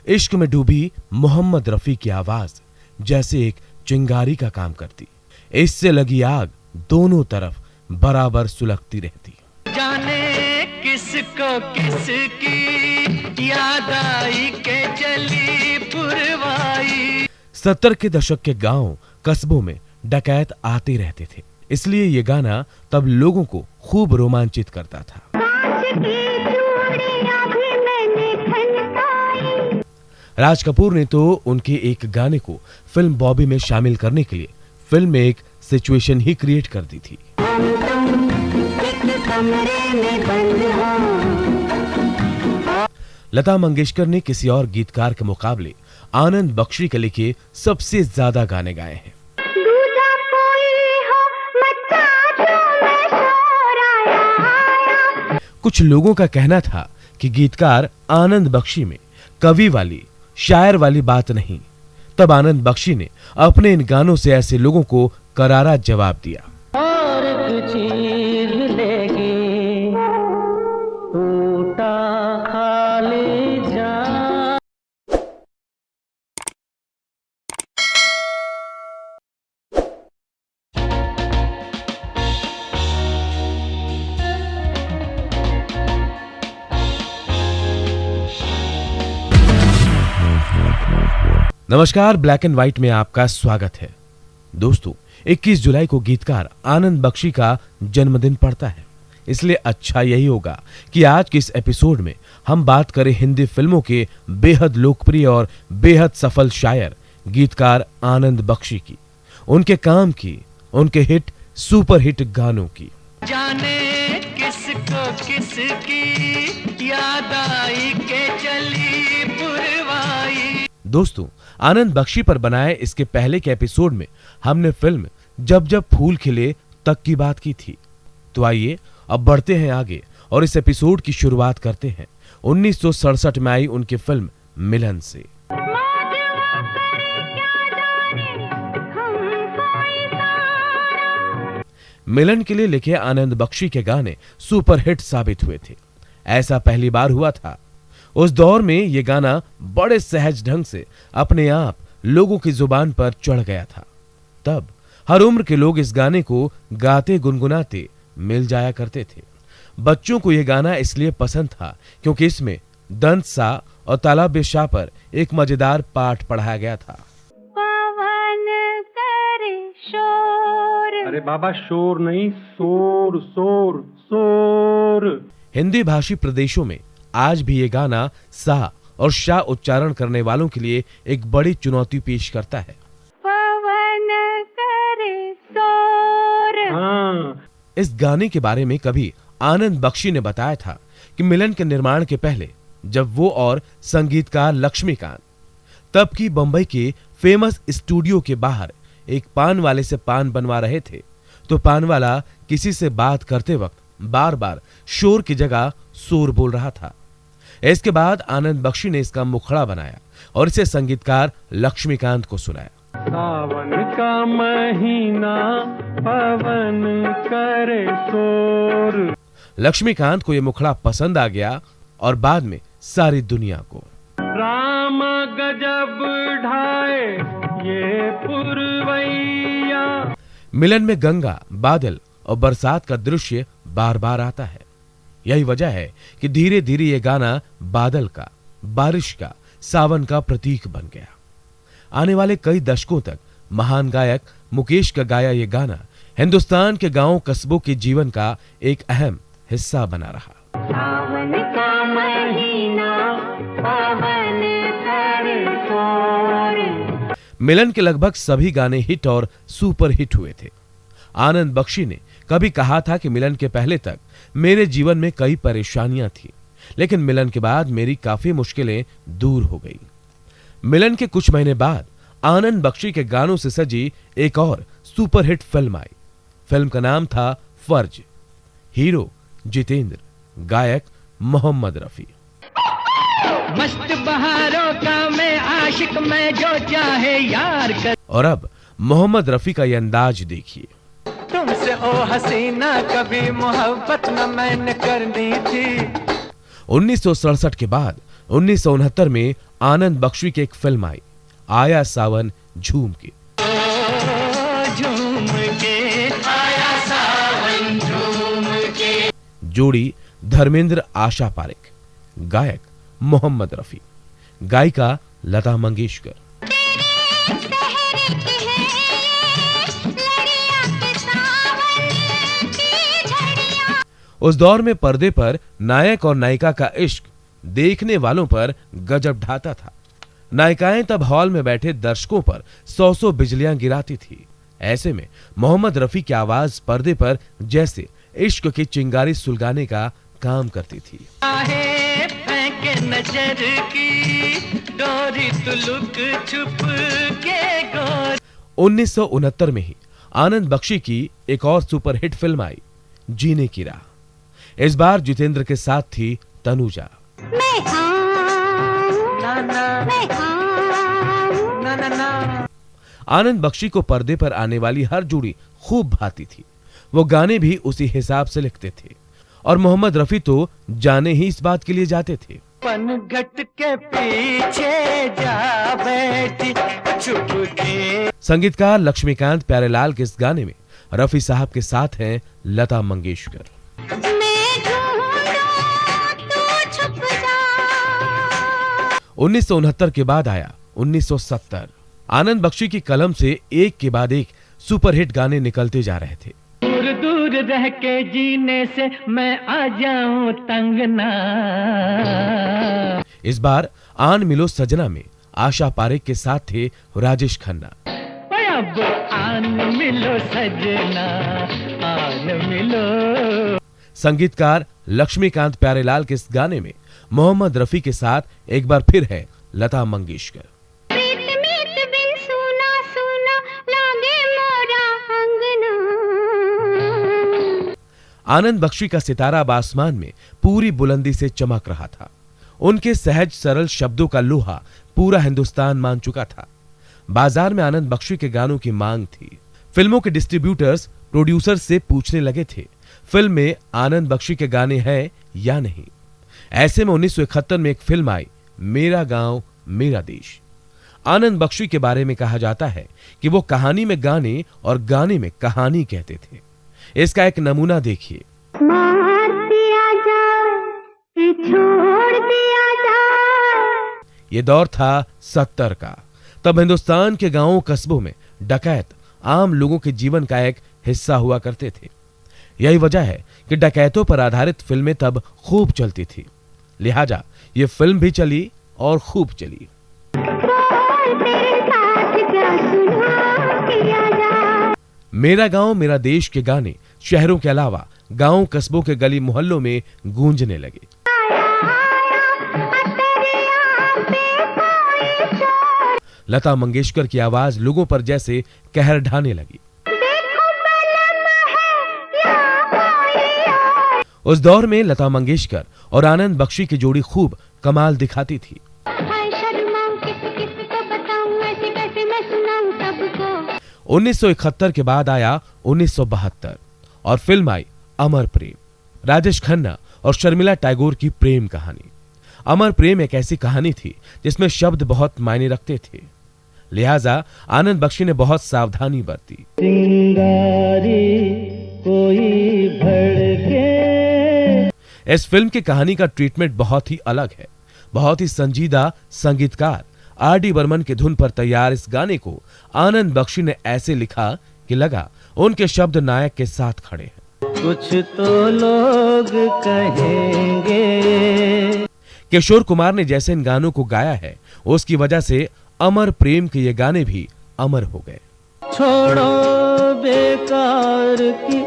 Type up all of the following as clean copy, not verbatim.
इश्क में डूबी मोहम्मद रफी की आवाज जैसे एक चिंगारी का काम करती। इससे लगी आग दोनों तरफ बराबर सुलगती रहती। जाने किसको किसकी याद आई के चली पुरवाई। 70 के दशक के गांव कस्बों में डकैत आते रहते थे, इसलिए ये गाना तब लोगों को खूब रोमांचित करता था। राज कपूर ने तो उनके एक गाने को फिल्म बॉबी में शामिल करने के लिए फिल्म में एक सिचुएशन ही क्रिएट कर दी थी। लता मंगेशकर ने किसी और गीतकार के मुकाबले आनंद बख्शी के लिखे सबसे ज्यादा गाने गाए हैं। कुछ लोगों का कहना था कि गीतकार आनंद बख्शी में कवि वाली, शायर वाली बात नहीं। तब आनंद बख्शी ने अपने इन गानों से ऐसे लोगों को करारा जवाब दिया। और चीज लेगी टूटा खाली जा। नमस्कार, ब्लैक एंड व्हाइट में आपका स्वागत है। दोस्तों, 21 जुलाई को गीतकार आनंद बख्शी का जन्मदिन पड़ता है, इसलिए अच्छा यही होगा कि आज के इस एपिसोड में हम बात करें हिंदी फिल्मों के बेहद लोकप्रिय और बेहद सफल शायर गीतकार आनंद बख्शी की, उनके काम की, उनके हिट सुपर हिट गानों की। जाने किसको किसकी याद आई के चली पुरवाई। दोस्तों, आनंद बख्शी पर बनाए इसके पहले के एपिसोड में हमने फिल्म जब जब फूल खिले तक की बात की थी। तो आइए अब बढ़ते हैं आगे और इस एपिसोड की शुरुआत करते हैं 1967 में आई उनकी फिल्म मिलन से। मिलन के लिए लिखे आनंद बख्शी के गाने सुपर हिट साबित हुए थे। ऐसा पहली बार हुआ था। उस दौर में ये गाना बड़े सहज ढंग से अपने आप लोगों की जुबान पर चढ़ गया था। तब हर उम्र के लोग इस गाने को गाते गुनगुनाते मिल जाया करते थे। बच्चों को यह गाना इसलिए पसंद था क्योंकि इसमें दंत सा और तालाब शाह पर एक मजेदार पाठ पढ़ाया गया था। पवन करे शोर। अरे बाबा, शोर नहीं, शोर शोर शोर। हिंदी भाषी प्रदेशों में आज भी ये गाना सा और शाह उच्चारण करने वालों के लिए एक बड़ी चुनौती पेश करता है। पवन करे शोर। हाँ। इस गाने के बारे में कभी आनंद बख्शी ने बताया था कि मिलन के निर्माण के पहले जब वो और संगीतकार लक्ष्मीकांत तब की बंबई के फेमस स्टूडियो के बाहर एक पान वाले से पान बनवा रहे थे, तो पान वाला किसी से बात करते वक्त बार बार शोर की जगह शोर बोल रहा था। इसके बाद आनंद बख्शी ने इसका मुखड़ा बनाया और इसे संगीतकार लक्ष्मीकांत को सुनाया। सावन का महीना पवन करे शोर। लक्ष्मीकांत को यह मुखड़ा पसंद आ गया और बाद में सारी दुनिया को। राम गजब ढाए ये पुरवैया। मिलन में गंगा, बादल और बरसात का दृश्य बार बार आता है। यही वजह है कि धीरे धीरे यह गाना बादल का, बारिश का, सावन का प्रतीक बन गया। आने वाले कई दशकों तक महान गायक मुकेश का गाया यह गाना हिंदुस्तान के गांवों कस्बों के जीवन का एक अहम हिस्सा बना रहा। सावन का महीना पवन करे शोर। मिलन के लगभग सभी गाने हिट और सुपर हिट हुए थे। आनंद बख्शी ने कभी कहा था कि मिलन के पहले तक मेरे जीवन में कई परेशानियां थी, लेकिन मिलन के बाद मेरी काफी मुश्किलें दूर हो गई। मिलन के कुछ महीने बाद आनंद बख्शी के गानों से सजी एक और सुपर हिट फिल्म आई। फिल्म का नाम था फर्ज। हीरो जितेंद्र, गायक मोहम्मद रफी। मस्त बहारों का मैं आशिक, मैं जो चाहे यार कर। और अब मोहम्मद रफी का ये अंदाज देखिए। तुमसे ओ हसीना कभी मोहब्बत न मैंने करनी थी। 1967 के बाद 1969 में आनंद बख्शी की एक फिल्म आई, आया सावन झूम के। झूम के आया सावन झूम के। जोड़ी धर्मेंद्र आशा पारेख, गायक मोहम्मद रफी, गायिका लता मंगेशकर। उस दौर में पर्दे पर नायक और नायिका का इश्क देखने वालों पर गजब ढाता था। नायिकाएं तब हॉल में बैठे दर्शकों पर 100 बिजलियां गिराती थी। ऐसे में मोहम्मद रफी की आवाज पर्दे पर जैसे इश्क की चिंगारी सुलगाने का काम करती थी। नजर की डोरी तुलुक छुप के गोर। 1969 में ही आनंद बख्शी की एक और सुपरहिट फिल्म आई, जीने की राह। इस बार जितेंद्र के साथ थी तनुजा। आनंद बख्शी को पर्दे पर आने वाली हर जोड़ी खूब भाती थी। वो गाने भी उसी हिसाब से लिखते थे और मोहम्मद रफी तो जाने ही इस बात के लिए जाते थे। पनघट के पीछे जा बैठी छुप के। संगीतकार लक्ष्मीकांत प्यारेलाल के इस गाने में रफी साहब के साथ हैं लता मंगेशकर। 1969 के बाद आया 1970। आनंद बख्शी की कलम से एक के बाद एक सुपरहिट गाने निकलते जा रहे थे। दूर दूर रह के जीने से मैं आ जाऊं तंग ना। इस बार आन मिलो सजना में आशा पारेख के साथ थे राजेश खन्ना। अब आन मिलो सजना, आन मिलो। संगीतकार लक्ष्मीकांत प्यारेलाल के इस गाने में मोहम्मद रफी के साथ एक बार फिर है लता मंगेशकर। आनंद बख्शी का सितारा अब आसमान में पूरी बुलंदी से चमक रहा था। उनके सहज सरल शब्दों का लोहा पूरा हिंदुस्तान मान चुका था। बाजार में आनंद बख्शी के गानों की मांग थी। फिल्मों के डिस्ट्रीब्यूटर्स प्रोड्यूसर से पूछने लगे थे फिल्म में आनंद बख्शी के गाने हैं या नहीं। ऐसे में 1971 में एक फिल्म आई, मेरा गांव मेरा देश। आनंद बख्शी के बारे में कहा जाता है कि वो कहानी में गाने और गाने में कहानी कहते थे। इसका एक नमूना देखिए। मार दिया जाए, छोड़ दिया जाए। ये दौर था 70 का। तब हिंदुस्तान के गांवों कस्बों में डकैत आम लोगों के जीवन का एक हिस्सा हुआ करते थे। यही वजह है कि डकैतों पर आधारित फिल्में तब खूब चलती थी। लिहाजा ये फिल्म भी चली और खूब चली। मेरा गांव मेरा देश के गाने शहरों के अलावा गांव कस्बों के गली मोहल्लों में गूंजने लगे। लता मंगेशकर की आवाज लोगों पर जैसे कहर ढाने लगी। उस दौर में लता मंगेशकर और आनंद बख्शी की जोड़ी खूब कमाल दिखाती थी। 1971 के बाद आया 1972 और फिल्म आई अमर प्रेम। राजेश खन्ना और शर्मिला टैगोर की प्रेम कहानी। अमर प्रेम एक ऐसी कहानी थी जिसमें शब्द बहुत मायने रखते थे। लिहाजा आनंद बख्शी ने बहुत सावधानी बरती। कोई भड़के। इस फिल्म की कहानी का ट्रीटमेंट बहुत ही अलग है। बहुत ही संजीदा संगीतकार आर.डी. बर्मन की धुन पर तैयार इस गाने को आनंद बख्शी ने ऐसे लिखा कि लगा उनके शब्द नायक के साथ खड़े हैं। कुछ तो लोग कहेंगे। किशोर कुमार ने जैसे इन गानों को गाया है उसकी वजह से अमर प्रेम के ये गाने भी अमर हो गए। छोड़ो बेकार की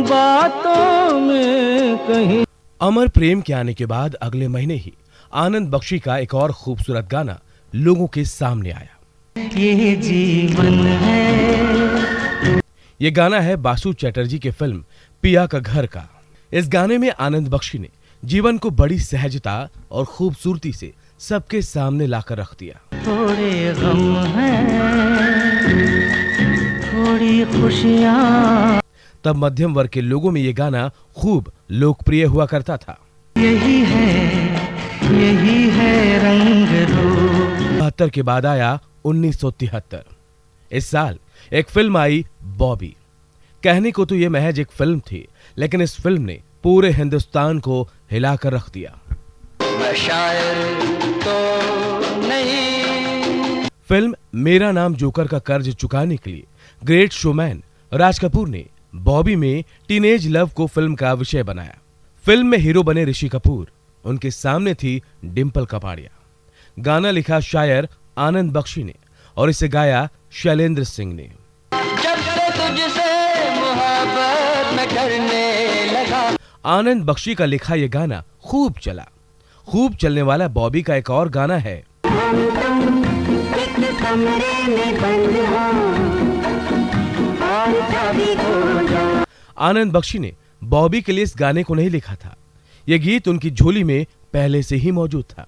बातों में कहीं। अमर प्रेम के आने के बाद अगले महीने ही आनंद बख्शी का एक और खूबसूरत गाना लोगों के सामने आया। ये जीवन है। ये गाना है बासु चैटर्जी के फिल्म पिया का घर का। इस गाने में आनंद बख्शी ने जीवन को बड़ी सहजता और खूबसूरती से सबके सामने लाकर रख दिया। थोड़े गम हैं, थोड़ी खुशियां। तब मध्यम वर्ग के लोगों में ये गाना खूब लोकप्रिय हुआ करता था। यही है यही है रंग रूप। 72 के बाद आया 1973। इस साल एक फिल्म आई बॉबी। कहने को तो ये महज एक फिल्म थी, लेकिन इस फिल्म ने पूरे हिंदुस्तान को हिलाकर रख दिया। मैं शायर तो नहीं। फिल्म मेरा नाम जोकर का कर्ज चुकाने के लिए ग्रेट शोमैन राज कपूर ने बॉबी में टीनेज लव को फिल्म का विषय बनाया। फिल्म में हीरो बने ऋषि कपूर, उनके सामने थी डिंपल कपाड़िया। गाना लिखा शायर आनंद बख्शी ने और इसे गाया शैलेंद्र सिंह ने। जब से तुझसे मोहब्बत मैं करने लगा। आनंद बख्शी का लिखा यह गाना खूब चला। खूब चलने वाला बॉबी का एक और गाना है एक कमरे में बंद हो और चाबी खो जाए। आनंद बख्शी ने बॉबी के लिए इस गाने को नहीं लिखा था। यह गीत उनकी झोली में पहले से ही मौजूद था।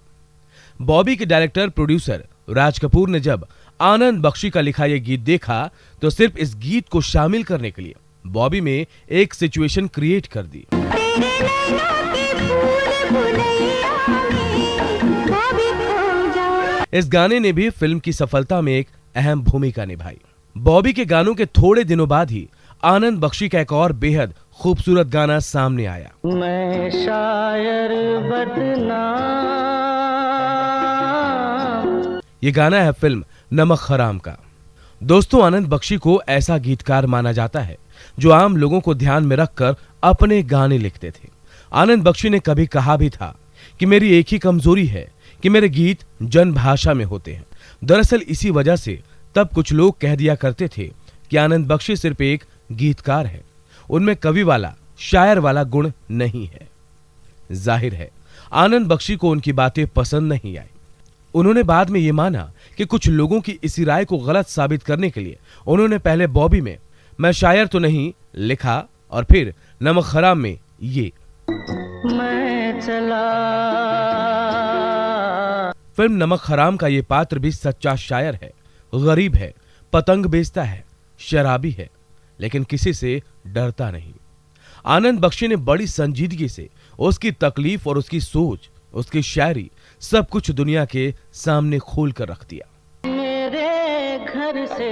बॉबी के डायरेक्टर प्रोड्यूसर राज कपूर ने जब आनंद बख्शी का लिखा यह गीत देखा तो सिर्फ इस गीत को शामिल करने के लिए बॉबी में एक सिचुएशन क्रिएट कर दी। तेरे नैनों के फूल बुलैया में बॉबी खो जाए। इस गाने ने भी फिल्म की सफलता में एक अहम भूमिका निभाई। बॉबी के गानों के थोड़े दिनों बाद ही आनंद बख्शी का एक और बेहद खूबसूरत गाना सामने आया। मैं शायर बदनाम। ये गाना है फिल्म नमक हराम का। दोस्तों, आनंद बख्शी को ऐसा गीतकार माना जाता है जो आम लोगों को ध्यान में रखकर अपने गाने लिखते थे। आनंद बख्शी ने कभी कहा भी था कि मेरी एक ही कमजोरी है कि मेरे गीत जन भाषा में होते हैं। दरअसल इसी वजह से तब कुछ लोग कह दिया करते थे कि आनंद बख्शी सिर्फ एक गीतकार है, उनमें कवि वाला शायर वाला गुण नहीं है। जाहिर है आनंद बख्शी को उनकी बातें पसंद नहीं आई। उन्होंने बाद में ये माना कि कुछ लोगों की इसी राय को गलत साबित करने के लिए उन्होंने पहले बॉबी में मैं शायर तो नहीं लिखा और फिर नमक हराम में ये मैं चला। फिल्म नमक हराम का ये पात्र भी सच्चा शायर है, गरीब है, पतंग बेचता है, शराबी है, लेकिन किसी से डरता नहीं। आनंद बख्शी ने बड़ी संजीदगी से उसकी तकलीफ और उसकी सोच, उसकी शायरी सब कुछ दुनिया के सामने खोल कर रख दिया। मेरे घर से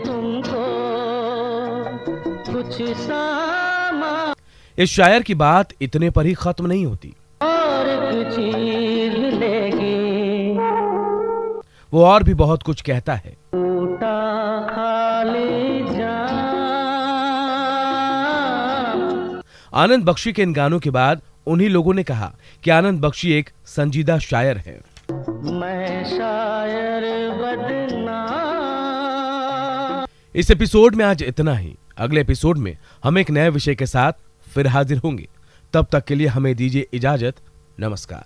तुमको कुछ सामान इस शायर की बात इतने पर ही खत्म नहीं होती। और कुछ चीज मिलेगी। वो और भी बहुत कुछ कहता है। टूटा खाली जाम। आनंद बख्शी के इन गानों के बाद उन्हीं लोगों ने कहा कि आनंद बख्शी एक संजीदा शायर है। मैं शायर बदनाम। इस एपिसोड में आज इतना ही। अगले एपिसोड में हम एक नए विषय के साथ फिर हाजिर होंगे। तब तक के लिए हमें दीजिए इजाजत। नमस्कार।